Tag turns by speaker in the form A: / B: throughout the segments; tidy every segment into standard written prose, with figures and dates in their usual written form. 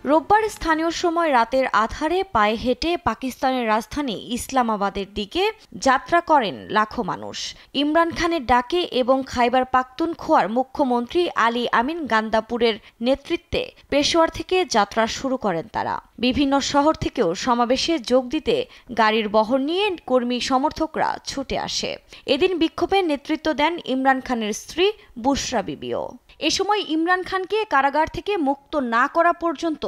A: রোববার স্থানীয় সময় রাতের আধারে পায়ে হেঁটে পাকিস্তানের রাজধানী ইসলামাবাদের দিকে যাত্রা করেন লাখো মানুষ। ইমরান খানের ডাকে এবং খাইবার পাখতুনখোয়ার মুখ্যমন্ত্রী আলী আমিন গান্দাপুরের নেতৃত্বে পেশোয়ার থেকে যাত্রা শুরু করেন তারা। বিভিন্ন শহর থেকেও সমাবেশে যোগ দিতে গাড়ির বহর নিয়ে কর্মী সমর্থকরা ছুটে আসে। এদিন বিক্ষোভে নেতৃত্ব দেন ইমরান খানের স্ত্রী বুশরা বিবিও। এ সময় ইমরান খানকে কারাগার থেকে মুক্ত না করা পর্যন্ত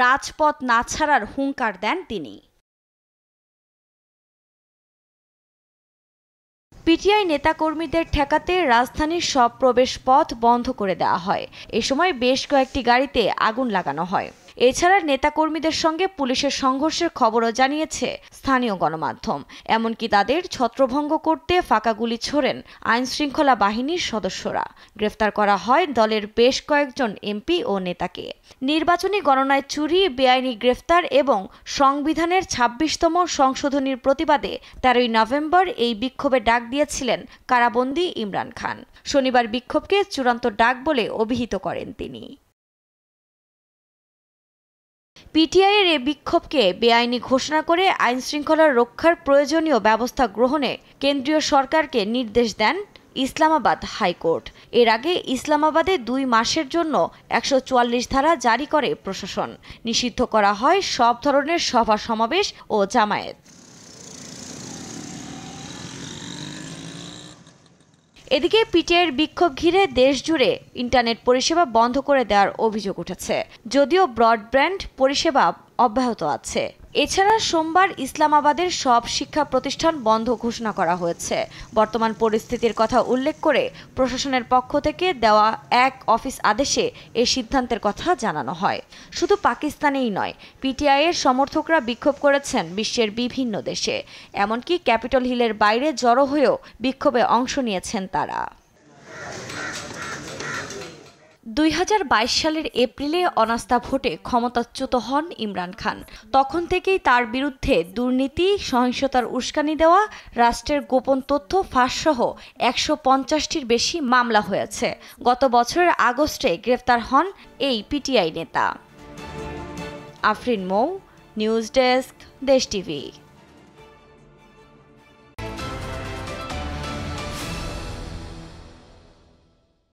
A: রাজপথ না ছাড়ার হুঙ্কার দেন তিনি। পিটিআই নেতাকর্মীদের ঠেকাতে রাজধানীর সব প্রবেশ পথ বন্ধ করে দেওয়া হয়। এ সময় বেশ কয়েকটি গাড়িতে আগুন লাগানো হয়। এছাড়া নেতাকর্মীদের সঙ্গে পুলিশের সংঘর্ষের খবরও জানিয়েছে স্থানীয় গণমাধ্যম। এমনকি তাদের ছত্রভঙ্গ করতে ফাঁকা গুলি ছোড়েন আইনশৃঙ্খলা বাহিনীর সদস্যরা। গ্রেফতার করা হয় দলের বেশ কয়েকজন এমপি ও নেতাকে। নির্বাচনী গণনায় চুরি, বেআইনি গ্রেফতার এবং সংবিধানের ২৬তম সংশোধনীর প্রতিবাদে ১৩ই নভেম্বর এই বিক্ষোভে ডাক দিয়েছিলেন কারাবন্দী ইমরান খান। শনিবার বিক্ষোভকে চূড়ান্ত ডাক বলে অভিহিত করেন তিনি। পিটিআইয়ের এ বিক্ষোভকে বেআইনি ঘোষণা করে আইনশৃঙ্খলা রক্ষার প্রয়োজনীয় ব্যবস্থা গ্রহণে কেন্দ্রীয় সরকারকে নির্দেশ দেন ইসলামাবাদ হাইকোর্ট। এর আগে ইসলামাবাদে ২ মাসের জন্য ১৪৪ ধারা জারি করে প্রশাসন। নিষিদ্ধ করা হয় সব ধরনের সভা সমাবেশ ও জামায়াত। এদিকে পিটিআইয়ের বিক্ষোভ ঘিরে দেশজুড়ে ইন্টারনেট পরিষেবা বন্ধ করে দেওয়ার অভিযোগ উঠেছে, যদিও ব্রডব্যান্ড পরিষেবা অব্যাহত আছে। এছাড়া সোমবার ইসলামাবাদের সব শিক্ষা প্রতিষ্ঠান বন্ধ ঘোষণা করা হয়েছে। বর্তমান পরিস্থিতির কথা উল্লেখ করে প্রশাসনের পক্ষ থেকে দেওয়া এক অফিস আদেশে এ সিদ্ধান্তের কথা জানানো হয়। শুধু পাকিস্তানেই নয়, পিটিআইয়ের সমর্থকরা বিক্ষোভ করেছেন বিশ্বের বিভিন্ন দেশে। এমনকি ক্যাপিটল হিলের বাইরে জড়ো হয়েও বিক্ষোভে অংশ নিয়েছেন তারা। ২০২২ সালের এপ্রিলে অনাস্থা ভোটে ক্ষমতাচ্যুত হন ইমরান খান। তখন থেকেই তার বিরুদ্ধে দুর্নীতি, সহিংসতার উস্কানি দেওয়া, রাষ্ট্রের গোপন তথ্য ফাঁসসহ ১৫০টির বেশি মামলা হয়েছে। গত বছরের আগস্টে গ্রেফতার হন এই পিটিআই নেতা। আফরিন মৌ, নিউজ ডেস্ক, দেশ টিভি।